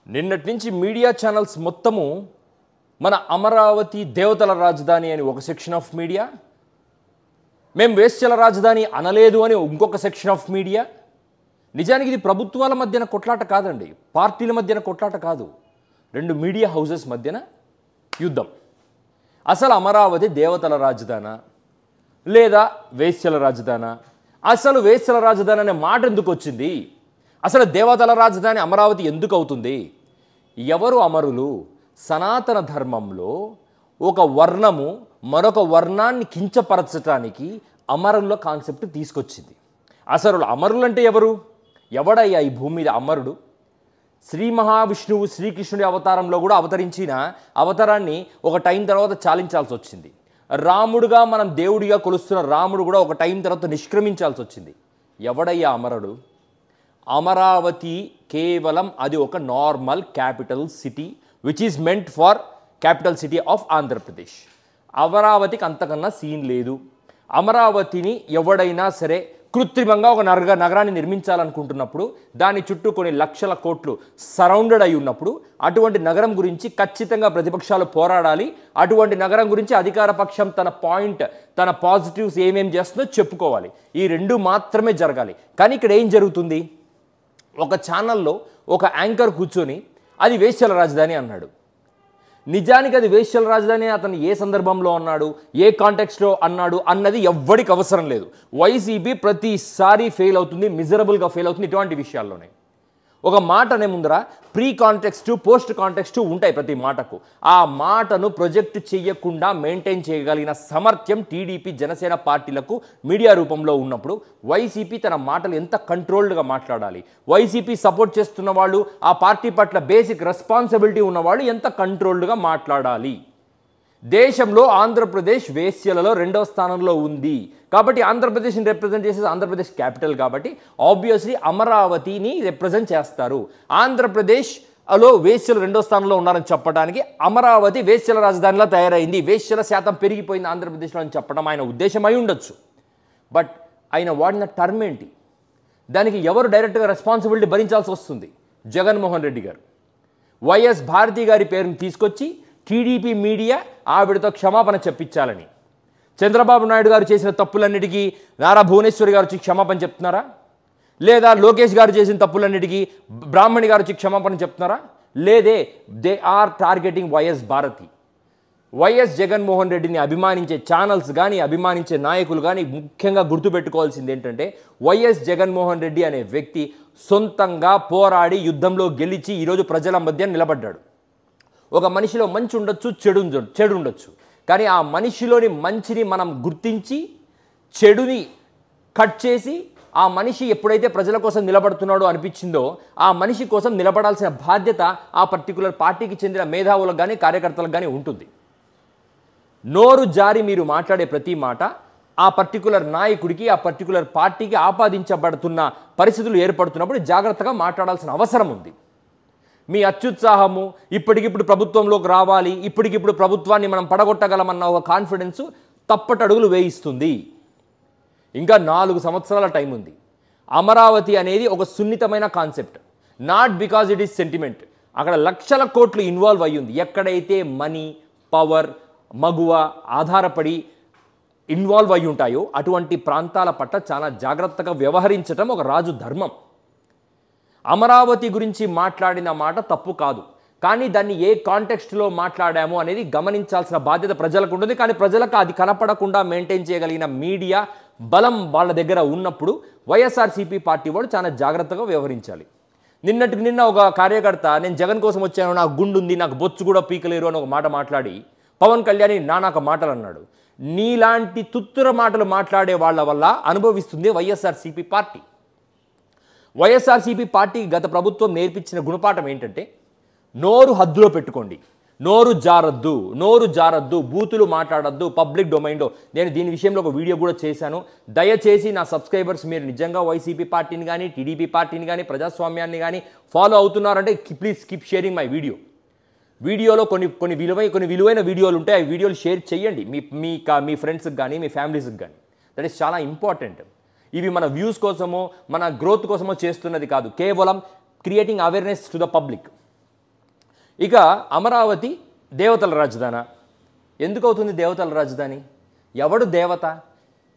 నిన్నటి నుంచి media channels మొత్తము మన అమరావతి దేవతల రాజధాని అని ఒక సెక్షన్ ఆఫ్ మీడియా, మేము వేశ్యల రాజధాని అనలేదు అని ఇంకొక సెక్షన్ ఆఫ్ మీడియా. నిజానికి ఇది ప్రభుత్వాల మధ్యన కొట్లాట కాదండి, పార్టీల మధ్యన కొట్లాట కాదు, రెండు మీడియా హౌసెస్ మధ్యన యుద్ధం. అసలు అమరావతి దేవతల రాజధానా లేదా వేశ్యల రాజధానా? అసలు వేశ్యల రాజధాని అనే మాట ఎందుకు వచ్చింది? అసలు దేవతల రాజధాని అమరావతి ఎందుకు అవుతుంది? ఎవరు అమరులు? సనాతన ధర్మంలో ఒక వర్ణము మరొక వర్ణాన్ని కించపరచటానికి అమరుల కాన్సెప్ట్ తీసుకొచ్చింది. అసలు అమరులు అంటే ఎవరు? ఎవడయ్యా ఈ భూమి మీద అమరుడు? శ్రీ మహావిష్ణువు శ్రీకృష్ణుడి అవతారంలో కూడా అవతరించిన అవతారాన్ని ఒక టైం తర్వాత చాలించాల్సి వచ్చింది. రాముడుగా మనం దేవుడిగా కొలుస్తున్న రాముడు కూడా ఒక టైం తర్వాత నిష్క్రమించాల్సి వచ్చింది. ఎవడయ్యా అమరుడు? అమరావతి కేవలం అది ఒక normal capital city which is meant for capital city of Andhra Pradesh. అమరావతికి అంతకన్నా సీన్ లేదు. అమరావతిని ఎవడైనా సరే కృత్రిమంగా ఒక నగరాన్ని నిర్మించాలనుకుంటున్నప్పుడు దాని చుట్టూ కొన్ని లక్షల కోట్లు సరౌండెడ్ అయి ఉన్నప్పుడు అటువంటి నగరం గురించి ఖచ్చితంగా ప్రతిపక్షాలు పోరాడాలి. అటువంటి నగరం గురించి అధికార పక్షం తన పాయింట్, తన పాజిటివ్స్ ఏమేం చేస్తుందో చెప్పుకోవాలి. ఈ రెండు మాత్రమే జరగాలి. కానీ ఇక్కడ ఏం జరుగుతుంది? ఒక ఛానల్లో ఒక యాంకర్ కూర్చొని అది వేశ్యల రాజధాని అన్నాడు. నిజానికి అది వేశ్యల రాజధాని అతను ఏ సందర్భంలో అన్నాడు, ఏ కాంటెక్స్ట్లో అన్నాడు అన్నది ఎవ్వడికి అవసరం లేదు. వైసీపీ ప్రతిసారి ఫెయిల్ అవుతుంది, మిజరబుల్గా ఫెయిల్ అవుతుంది ఇటువంటి విషయాల్లోనే. ఒక మాట అనే ముందర ప్రీ కాంటెక్స్ట్, పోస్ట్ కాంటెక్స్ట్ ఉంటాయి ప్రతి మాటకు. ఆ మాటను ప్రొజెక్ట్ చేయకుండా మెయింటైన్ చేయగలిగిన సామర్థ్యం టీడీపీ జనసేన పార్టీలకు మీడియా రూపంలో ఉన్నప్పుడు వైసీపీ తన మాటలు ఎంత కంట్రోల్డ్గా మాట్లాడాలి, వైసీపీ సపోర్ట్ చేస్తున్న వాళ్ళు, ఆ పార్టీ పట్ల బేసిక్ రెస్పాన్సిబిలిటీ ఉన్నవాళ్ళు ఎంత కంట్రోల్డ్గా మాట్లాడాలి. దేశంలో ఆంధ్రప్రదేశ్ వేశ్యలలో 2వ స్థానంలో ఉంది కాబట్టి ఆంధ్రప్రదేశ్ని రిప్రజెంట్ చేసేది ఆంధ్రప్రదేశ్ క్యాపిటల్ కాబట్టి ఆబ్వియస్లీ అమరావతిని రిప్రజెంట్ చేస్తారు. ఆంధ్రప్రదేశ్లో వేశ్యలు 2వ స్థానంలో ఉన్నారని చెప్పడానికి అమరావతి వేశ్యల రాజధానిలా తయారైంది, వేశ్యల శాతం పెరిగిపోయింది ఆంధ్రప్రదేశ్లో అని చెప్పడం ఆయన ఉద్దేశం అయి ఉండొచ్చు. బట్ ఆయన వాడిన టర్మ్ ఏంటి? దానికి ఎవరు డైరెక్ట్గా రెస్పాన్సిబిలిటీ భరించాల్సి వస్తుంది? జగన్మోహన్ రెడ్డి గారు. వైఎస్ భారతి గారి పేరుని తీసుకొచ్చి టీడీపీ మీడియా ఆవిడతో క్షమాపణ చెప్పించాలని, చంద్రబాబు నాయుడు గారు చేసిన తప్పులన్నిటికీ నారా భువనేశ్వరి గారు వచ్చి క్షమాపణ చెప్తున్నారా? లేదా లోకేష్ గారు చేసిన తప్పులన్నిటికీ బ్రాహ్మణి గారు వచ్చి క్షమాపణ చెప్తున్నారా? లేదే, they are targeting YS Bharati. YS Jaganmohan రెడ్డిని అభిమానించే ఛానల్స్ కానీ అభిమానించే నాయకులు కానీ ముఖ్యంగా గుర్తుపెట్టుకోవాల్సింది ఏంటంటే చె జగన్మోహన్ రెడ్డి అనే వ్యక్తి సొంతంగా పోరాడి యుద్ధంలో గెలిచి ఈరోజు ప్రజల మధ్య నిలబడ్డాడు. ఒక మనిషిలో మంచి ఉండొచ్చు, చెడు ఉండొచ్చు, కానీ ఆ మనిషిలోని మంచిని మనం గుర్తించి చెడుని కట్ చేసి ఆ మనిషి ఎప్పుడైతే ప్రజల కోసం నిలబడుతున్నాడో అనిపించిందో ఆ మనిషి కోసం నిలబడాల్సిన బాధ్యత ఆ పర్టికులర్ పార్టీకి చెందిన మేధావులకు కానీ కార్యకర్తలకు కానీ ఉంటుంది. నోరు జారి మీరు మాట్లాడే ప్రతి మాట ఆ పర్టికులర్ నాయకుడికి, ఆ పర్టికులర్ పార్టీకి ఆపాదించబడుతున్న పరిస్థితులు ఏర్పడుతున్నప్పుడు జాగ్రత్తగా మాట్లాడాల్సిన అవసరం ఉంది. మీ అత్యుత్సాహము ఇప్పటికిప్పుడు ప్రభుత్వంలోకి రావాలి, ఇప్పటికిప్పుడు ప్రభుత్వాన్ని మనం పడగొట్టగలమన్న ఒక కాన్ఫిడెన్స్ తప్పటడుగులు వేయిస్తుంది. ఇంకా 4 సంవత్సరాల టైం ఉంది. అమరావతి అనేది ఒక సున్నితమైన concept, not because it is sentiment. అక్కడ లక్షల కోట్లు ఇన్వాల్వ్ అయ్యింది. ఎక్కడైతే మనీ, పవర్, మగువ ఆధారపడి ఇన్వాల్వ్ అయి ఉంటాయో అటువంటి ప్రాంతాల పట్ల చాలా జాగ్రత్తగా వ్యవహరించడం ఒక రాజు ధర్మం. అమరావతి గురించి మాట్లాడిన మాట తప్పు కాదు, కానీ దాన్ని ఏ కాంటెక్స్ట్లో మాట్లాడాము అనేది గమనించాల్సిన బాధ్యత ప్రజలకు ఉంటుంది. కానీ ప్రజలకు అది కనపడకుండా మెయింటైన్ చేయగలిగిన మీడియా బలం వాళ్ళ దగ్గర ఉన్నప్పుడు వైఎస్ఆర్సీపీ పార్టీ వాళ్ళు చాలా జాగ్రత్తగా వ్యవహరించాలి. నిన్నటికి నిన్న ఒక కార్యకర్త నేను జగన్ కోసం వచ్చాను, నాకు గుండు ఉంది, నాకు బొచ్చు కూడా పీకలేరు అని ఒక మాట మాట్లాడి పవన్ కళ్యాణ్ నానాక మాటలు అన్నాడు. నీలాంటి తుత్తుర మాటలు మాట్లాడే వాళ్ళ వల్ల అనుభవిస్తుంది వైఎస్ఆర్సీపీ పార్టీ. వైఎస్ఆర్సీపీ పార్టీకి గత ప్రభుత్వం నేర్పించిన గుణపాఠం ఏంటంటే నోరు హద్దులో పెట్టుకోండి, నోరు జారద్దు, బూతులు మాట్లాడద్దు పబ్లిక్ డొమైన్లో. నేను దీని విషయంలో ఒక వీడియో కూడా చేశాను. దయచేసి నా సబ్స్క్రైబర్స్ మీరు నిజంగా వైసీపీ పార్టీని కానీ టీడీపీ పార్టీని కానీ ప్రజాస్వామ్యాన్ని కానీ ఫాలో అవుతున్నారంటే please keep sharing my video. వీడియోలో కొన్ని విలువైన వీడియోలు ఉంటాయి, ఆ వీడియోలు షేర్ చేయండి మీ ఫ్రెండ్స్కి కానీ మీ ఫ్యామిలీస్కి కానీ. దట్ ఈస్ చాలా ఇంపార్టెంట్. ఇవి మన వ్యూస్ కోసమో మన గ్రోత్ కోసమో చేస్తున్నది కాదు, కేవలం creating awareness to the public. ఇక అమరావతి దేవతల రాజధాని. ఎందుకు అవుతుంది దేవతల రాజధాని? ఎవడు దేవత?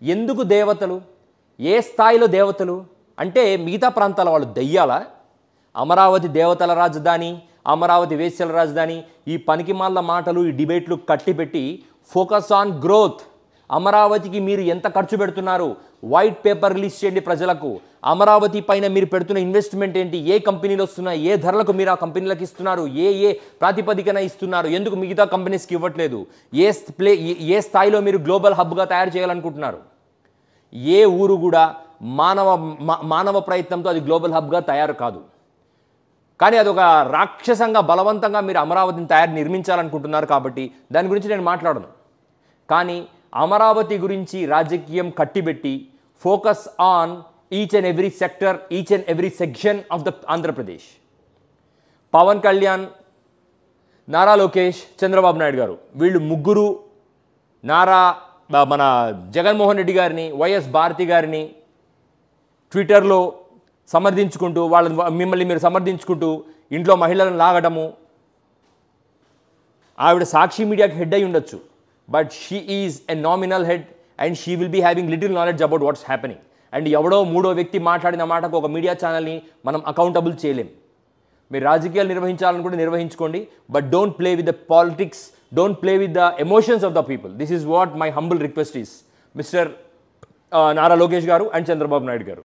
ఎందుకు దేవతలు? ఏ స్థాయిలో దేవతలు? అంటే మిగతా ప్రాంతాల వాళ్ళు దెయ్యాలా? అమరావతి దేవతల రాజధాని, అమరావతి వేశ్యల రాజధాని, ఈ పనికిమాల మాటలు, ఈ డిబేట్లు కట్టిపెట్టి ఫోకస్ ఆన్ గ్రోత్. అమరావతికి మీరు ఎంత ఖర్చు పెడుతున్నారు? వైట్ పేపర్ రిలీజ్ చేయండి ప్రజలకు. అమరావతి పైన మీరు పెడుతున్న ఇన్వెస్ట్మెంట్ ఏంటి? ఏ కంపెనీలు వస్తున్నాయి? ఏ ధరలకు మీరు ఆ కంపెనీలకు ఇస్తున్నారు? ఏ ప్రాతిపదికన ఇస్తున్నారు? ఎందుకు మిగతా కంపెనీస్కి ఇవ్వట్లేదు? ఏ స్థాయిలో మీరు గ్లోబల్ హబ్గా తయారు చేయాలనుకుంటున్నారు? ఏ ఊరు కూడా మానవ ప్రయత్నంతో అది గ్లోబల్ హబ్గా తయారు కాదు. కానీ అదొక రాక్షసంగా బలవంతంగా మీరు అమరావతిని నిర్మించాలనుకుంటున్నారు. కాబట్టి దాని గురించి నేను మాట్లాడను. కానీ అమరావతి గురించి రాజకీయం కట్టిబెట్టి focus on each and every sector, each and every section of the Andhra Pradesh. Pawan Kalyan, Nara Lokesh, Chandrababu Naidu garu, వీళ్ళు ముగ్గురు మన జగన్మోహన్ రెడ్డి గారిని, వైఎస్ భారతి గారిని ట్విట్టర్లో సమర్థించుకుంటూ, మిమ్మల్ని మీరు సమర్థించుకుంటూ ఇంట్లో మహిళలను లాగడము. ఆవిడ సాక్షి మీడియాకి హెడ్ అయి ఉండొచ్చు, but she is a nominal head and she will be having little knowledge about what's happening. And ఎవడో మూడో వ్యక్తి మాట్లాడిన మాటకు ఒక మీడియా ఛానల్ని మనం అకౌంటబుల్ చేయలేం. మీరు రాజకీయాలు నిర్వహించాలనుకుంటే నిర్వహించుకోండి, but don't play with the politics, don't play with the emotions of the people. This is what my humble request is, mister Nara Lokesh garu and Chandrababu Naidu గారు.